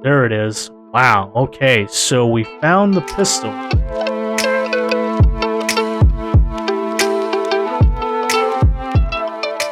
There it is. Wow, okay, so we found the pistol.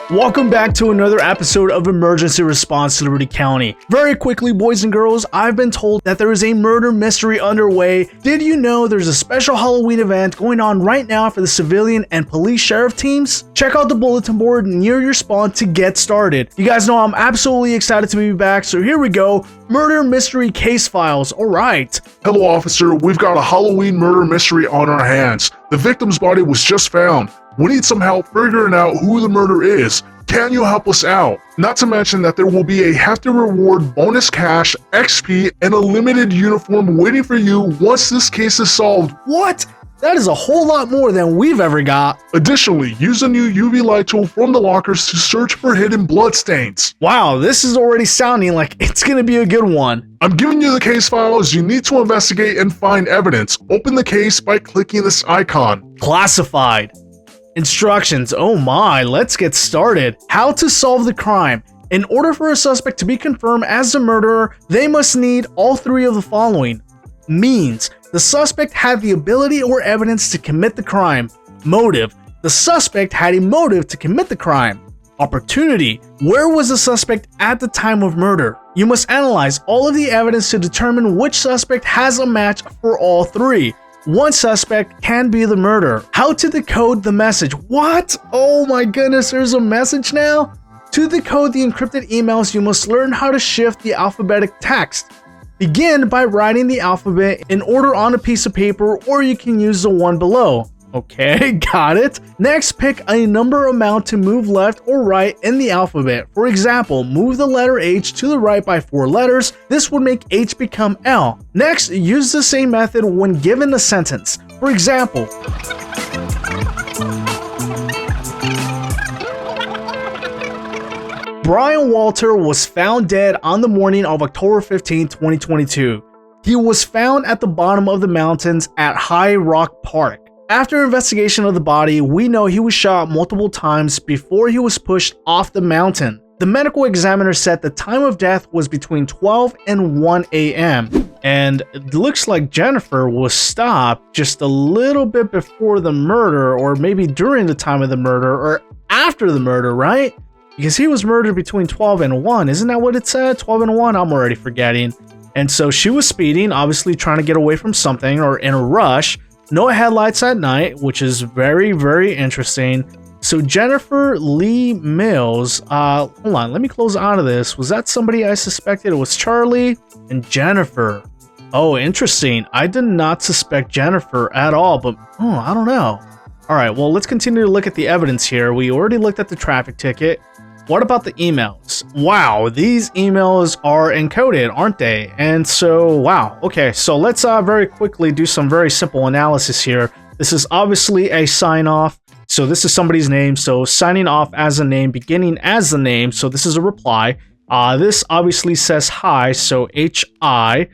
Welcome back to another episode of Emergency Response to Liberty County. Very quickly, boys and girls, I've been told that there is a murder mystery underway. Did you know there's a special Halloween event going on right now for the civilian and police sheriff teams? Check out the bulletin board near your spawn to get started. You guys know I'm absolutely excited to be back, so here we go. Murder mystery case files, alright. Hello, officer. We've got a Halloween murder mystery on our hands. The victim's body was just found. We need some help figuring out who the murderer is. Can you help us out? Not to mention that there will be a hefty reward, bonus cash, XP, and a limited uniform waiting for you once this case is solved. What? That is a whole lot more than we've ever got. Additionally, use a new UV light tool from the lockers to search for hidden bloodstains. Wow, this is already sounding like it's gonna be a good one. I'm giving you the case files. You need to investigate and find evidence. Open the case by clicking this icon. Classified. Instructions. Oh my, let's get started. How to solve the crime. In order for a suspect to be confirmed as the murderer, they must need all three of the following. Means. The suspect had the ability or evidence to commit the crime. Motive. The suspect had a motive to commit the crime. Opportunity. Where was the suspect at the time of murder? You must analyze all of the evidence to determine which suspect has a match for all three. One suspect can be the murderer. How to decode the message. What? Oh my goodness, there's a message now? To decode the encrypted emails, you must learn how to shift the alphabetic text. Begin by writing the alphabet in order on a piece of paper, or you can use the one below. Okay, got it. Next, pick a number amount to move left or right in the alphabet. For example, move the letter H to the right by 4 letters. This would make H become L. Next, use the same method when given a sentence. For example, Brian Walter was found dead on the morning of October 15, 2022. He was found at the bottom of the mountains at High Rock Park. After investigation of the body, we know he was shot multiple times before he was pushed off the mountain. The medical examiner said the time of death was between 12 and 1 a.m. And it looks like Jennifer was stopped just a little bit before the murder, or maybe during the time of the murder, or after the murder, right? Because he was murdered between 12 and 1. Isn't that what it said? 12 and 1? I'm already forgetting. And so she was speeding, obviously trying to get away from something or in a rush. No headlights at night, which is very, very interesting. So Jennifer Lee Mills, hold on, let me close out of this. Was that somebody I suspected? It was Charlie and Jennifer. Oh, interesting. I did not suspect Jennifer at all, but I don't know. All right, well, let's continue to look at the evidence here. We already looked at the traffic ticket. What about the emails? Wow, these emails are encoded, aren't they? And so, wow. Okay, so let's very quickly do some very simple analysis here. This is obviously a sign off. So this is somebody's name. So signing off as a name, beginning as the name. So this is a reply. This obviously says hi. So H-I.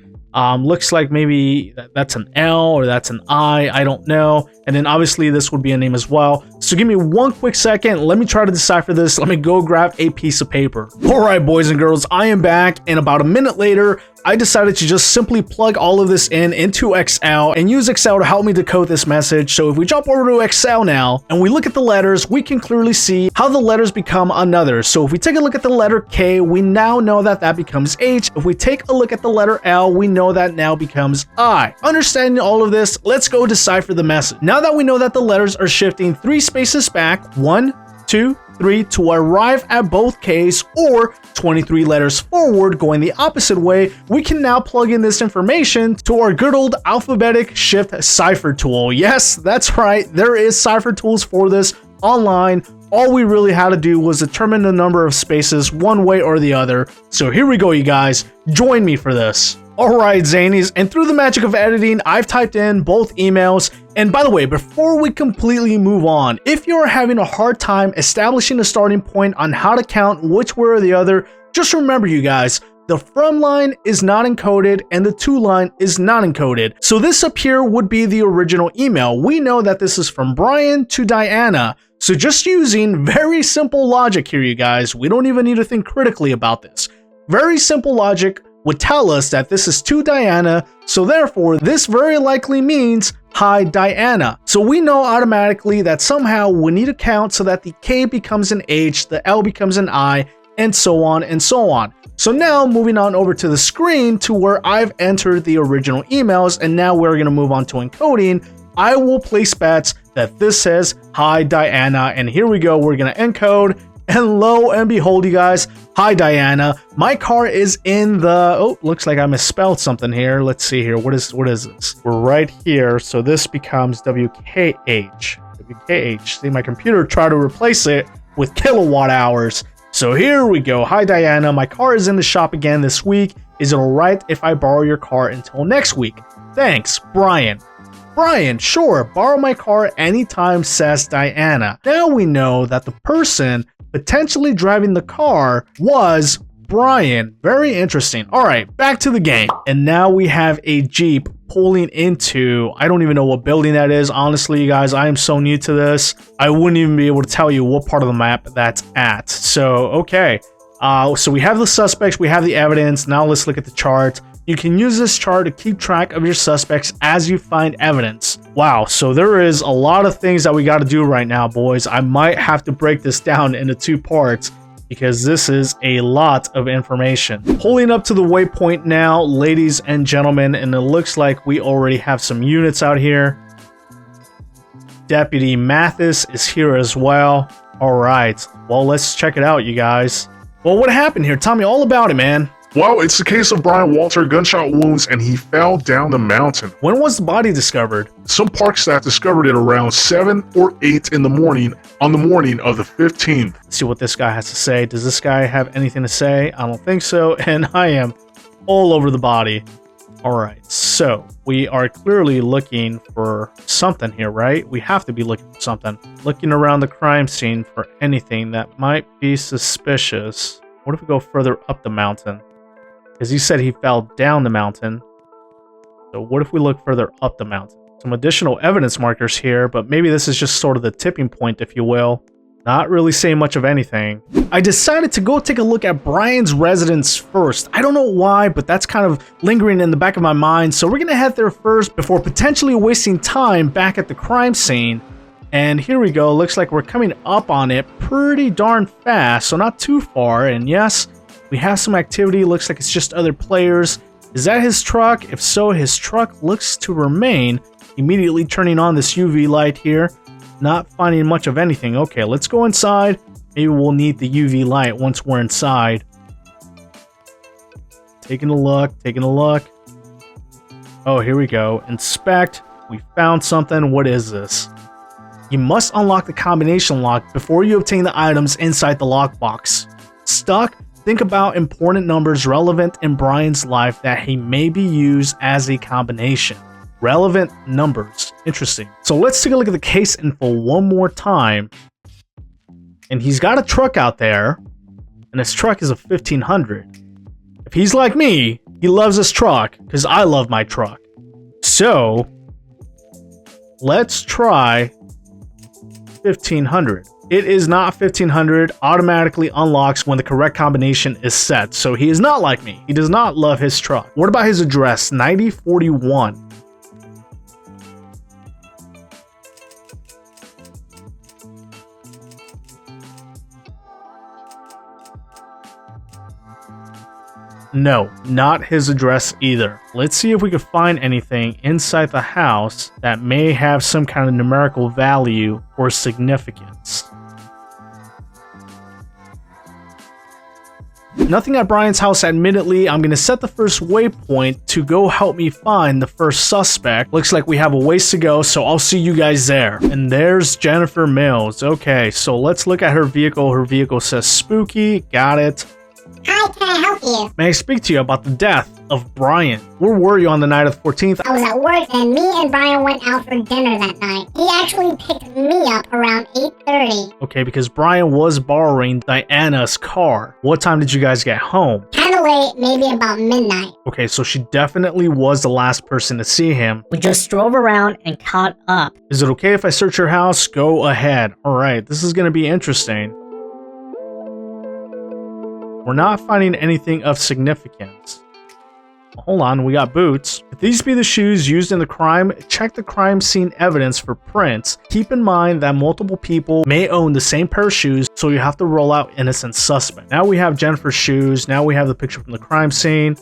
Looks like maybe that's an L or that's an I don't know. And then obviously this would be a name as well. So give me one quick second. Let me try to decipher this. Let me go grab a piece of paper. All right, boys and girls, I am back. And about a minute later, I decided to just simply plug all of this into Excel and use Excel to help me decode this message. So if we jump over to Excel now and we look at the letters, we can clearly see how the letters become another. So if we take a look at the letter K, we now know that that becomes H. If we take a look at the letter L, we know that now becomes I. Understanding all of this, let's go decipher the message. Now that we know that the letters are shifting 3 spaces back, 1, 2, 3 to arrive at both K's, or 23 letters forward going the opposite way, we can now plug in this information to our good old alphabetic shift cipher tool. Yes, that's right, there is cipher tools for this online. All we really had to do was determine the number of spaces one way or the other. So here we go, you guys, join me for this. Alright, Zanies, and through the magic of editing, I've typed in both emails. And by the way, before we completely move on, if you're having a hard time establishing a starting point on how to count which way or the other, just remember, you guys, the from line is not encoded and the to line is not encoded. So this up here would be the original email. We know that this is from Brian to Diana. So just using very simple logic here, you guys, we don't even need to think critically about this. Very simple logic. would tell us that this is to Diana, so therefore this very likely means hi Diana. So we know automatically that somehow we need to count so that the K becomes an H, the L becomes an I, and so on and so on. So now moving on over to the screen to where I've entered the original emails, and now we're going to move on to encoding. I will place bets that this says hi Diana, and here we go, we're going to encode, and lo and behold, you guys, hi Diana, my car is in the, oh, looks like I misspelled something here. Let's see here, what is this? We're right here, so this becomes WKH. See, my computer tried to replace it with kilowatt hours. So here we go. Hi Diana, my car is in the shop again this week. Is it alright if I borrow your car until next week? Thanks, Brian. Brian, sure, borrow my car anytime, says Diana. Now we know that the person potentially driving the car was Brian. Very interesting. Alright, back to the game. And now we have a Jeep pulling into, I don't even know what building that is. Honestly, you guys, I am so new to this. I wouldn't even be able to tell you what part of the map that's at. So, okay. So we have the suspects, we have the evidence. Now let's look at the chart. You can use this chart to keep track of your suspects as you find evidence. Wow, so there is a lot of things that we got to do right now, boys. I might have to break this down into 2 parts because this is a lot of information. Pulling up to the waypoint now, ladies and gentlemen, and it looks like we already have some units out here. Deputy Mathis is here as well. All right, well, let's check it out, you guys. Well, what happened here? Tell me all about it, man. Well, it's the case of Brian Walter, gunshot wounds, and he fell down the mountain. When was the body discovered? Some park staff discovered it around 7 or 8 in the morning on the morning of the 15th. Let's see what this guy has to say. Does this guy have anything to say? I don't think so, and I am all over the body. All right, so we are clearly looking for something here, right? We have to be looking for something. Looking around the crime scene for anything that might be suspicious. What if we go further up the mountain? Because he said he fell down the mountain. So what if we look further up the mountain? Some additional evidence markers here, but maybe this is just sort of the tipping point, if you will. Not really saying much of anything. I decided to go take a look at Brian's residence first. I don't know why, but that's kind of lingering in the back of my mind. So we're going to head there first before potentially wasting time back at the crime scene. And here we go. Looks like we're coming up on it pretty darn fast, so not too far. And yes, we have some activity. Looks like it's just other players. Is that his truck? If so, his truck looks to remain. Immediately turning on this UV light here. Not finding much of anything. Okay, let's go inside. Maybe we'll need the UV light once we're inside. Taking a look. Oh, here we go. Inspect. We found something. What is this? You must unlock the combination lock before you obtain the items inside the lockbox. Stuck? Think about important numbers relevant in Brian's life that he may be used as a combination. Relevant numbers. Interesting. So let's take a look at the case info one more time. And he's got a truck out there. And his truck is a 1500. If he's like me, he loves his truck because I love my truck. So let's try 1500. It is not 1500. Automatically unlocks when the correct combination is set. So he is not like me. He does not love his truck. What about his address? 9041. No, not his address either. Let's see if we can find anything inside the house that may have some kind of numerical value or significance. Nothing at Brian's house, admittedly. I'm going to set the first waypoint to go help me find the first suspect. Looks like we have a ways to go, so I'll see you guys there. And there's Jennifer Mills. Okay, so let's look at her vehicle. Her vehicle says spooky. Got it. Hi, can I help you? May I speak to you about the death of Brian? Where were you on the night of the 14th? I was at work and me and Brian went out for dinner that night. He actually picked me up around 8:30. Okay, because Brian was borrowing Diana's car. What time did you guys get home? Kinda late, maybe about midnight. Okay, so she definitely was the last person to see him. We just drove around and caught up. Is it okay if I search your house? Go ahead. Alright, this is going to be interesting. We're not finding anything of significance. Hold on, we got boots. If these be the shoes used in the crime, check the crime scene evidence for prints. Keep in mind that multiple people may own the same pair of shoes, so you have to rule out innocent suspect. Now we have Jennifer's shoes. Now we have the picture from the crime scene.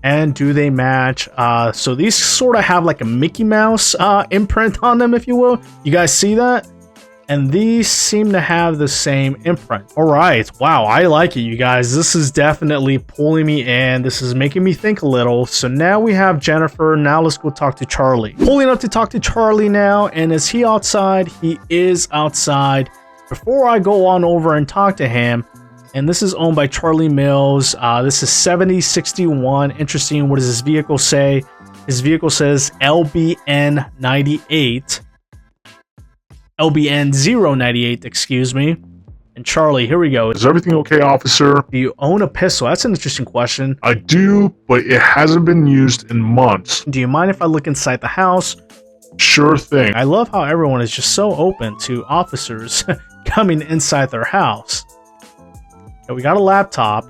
And do they match? So these sort of have like a Mickey Mouse imprint on them, if you will. You guys see that? And these seem to have the same imprint. All right. Wow, I like it, you guys. This is definitely pulling me in. This is making me think a little. So now we have Jennifer. Now let's go talk to Charlie. Pulling up to talk to Charlie now. And is he outside? He is outside. Before I go on over and talk to him, and this is owned by Charlie Mills. This is 7061. Interesting. What does this vehicle say? His vehicle says LBN 98. LBN 098, excuse me. And Charlie, here we go. Is everything okay, officer? Do you own a pistol? That's an interesting question. I do, but it hasn't been used in months. Do you mind if I look inside the house? Sure thing. I love how everyone is just so open to officers coming inside their house. Okay, we got a laptop.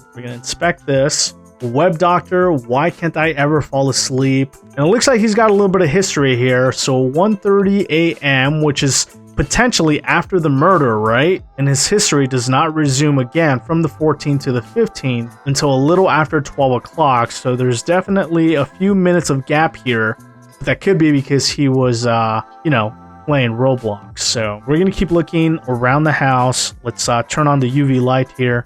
We're going to inspect this. Web doctor, why can't I ever fall asleep? And it looks like he's got a little bit of history here. So 1:30 a.m., which is potentially after the murder, right? And his history does not resume again from the 14th to the 15th until a little after 12 o'clock. So there's definitely a few minutes of gap here. That could be because he was, playing Roblox. So we're going to keep looking around the house. Let's turn on the UV light here.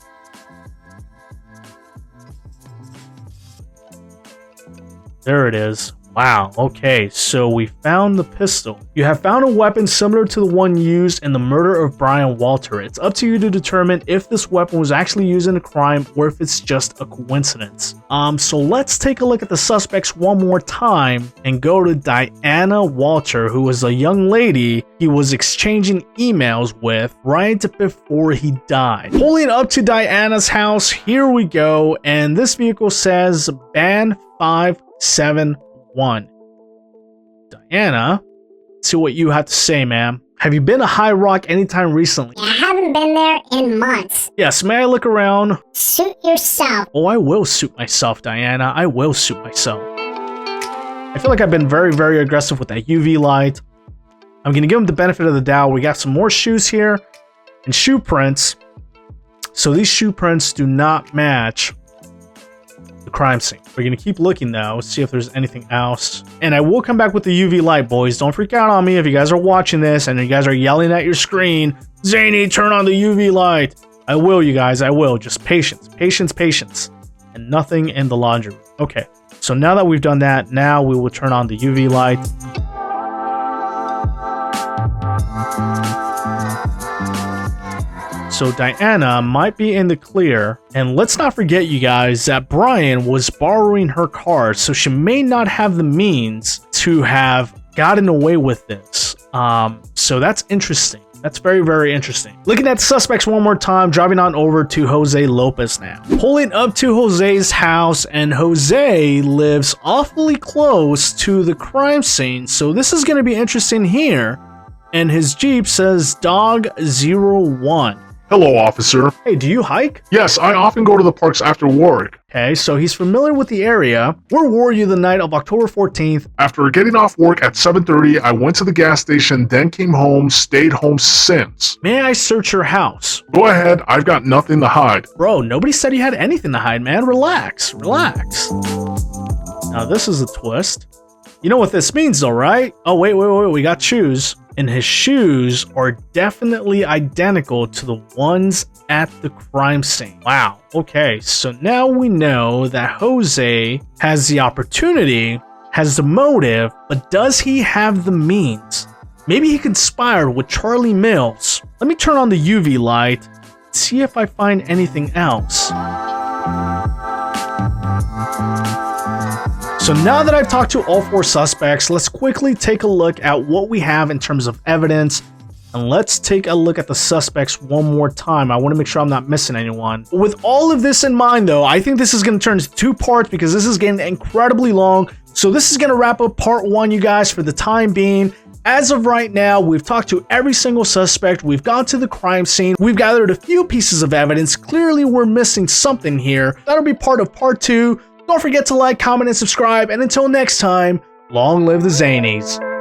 There it is. Wow, okay, so we found the pistol. You have found a weapon similar to the one used in the murder of Brian Walter. It's up to you to determine if this weapon was actually used in a crime or if it's just a coincidence. So let's take a look at the suspects one more time and go to Diana Walter, who was a young lady he was exchanging emails with right before he died. Pulling up to Diana's house, here we go, and this vehicle says Ban 571. Diana, let's see what you have to say, ma'am. Have you been to High Rock anytime recently? I haven't been there in months. Yes, may I look around? Suit yourself. Oh, I will suit myself, Diana. I will suit myself. I feel like I've been very, very aggressive with that UV light. I'm going to give him the benefit of the doubt. We got some more shoes here and shoe prints. So these shoe prints do not match the crime scene. We're going to keep looking though, see if there's anything else. And I will come back with the UV light, boys. Don't freak out on me if you guys are watching this and you guys are yelling at your screen, Zany, turn on the UV light. I will, you guys, I will. Just patience, patience, patience. And nothing in the laundry room. Okay, so now that we've done that, now we will turn on the UV light. So Diana might be in the clear. And let's not forget, you guys, that Brian was borrowing her car, so she may not have the means to have gotten away with this. So that's interesting. That's very, very interesting. Looking at the suspects one more time, driving on over to Jose Lopez now. Pulling up to Jose's house, and Jose lives awfully close to the crime scene, so this is going to be interesting here. And his Jeep says Dog 01. Hello, officer. Hey, do you hike? Yes, I often go to the parks after work. Okay, so he's familiar with the area. Where were you the night of October 14th? After getting off work at 7:30, I went to the gas station, then came home, stayed home since. May I search your house? Go ahead, I've got nothing to hide. Bro, nobody said you had anything to hide, man. Relax, relax. Now this is a twist. You know what this means though, right? Oh, wait, we got shoes. And his shoes are definitely identical to the ones at the crime scene. Wow. Okay, so now we know that Jose has the opportunity, has the motive, but does he have the means? Maybe he conspired with Charlie Mills. Let me turn on the UV light, see if I find anything else. So now that I've talked to all four suspects, let's quickly take a look at what we have in terms of evidence. And let's take a look at the suspects one more time. I want to make sure I'm not missing anyone. With all of this in mind though, I think this is going to turn into two parts because this is getting incredibly long. So this is going to wrap up part one, you guys, for the time being. As of right now, we've talked to every single suspect. We've gone to the crime scene. We've gathered a few pieces of evidence. Clearly, we're missing something here. That'll be part of part two. Don't forget to like, comment, and subscribe, and until next time, long live the Zanies.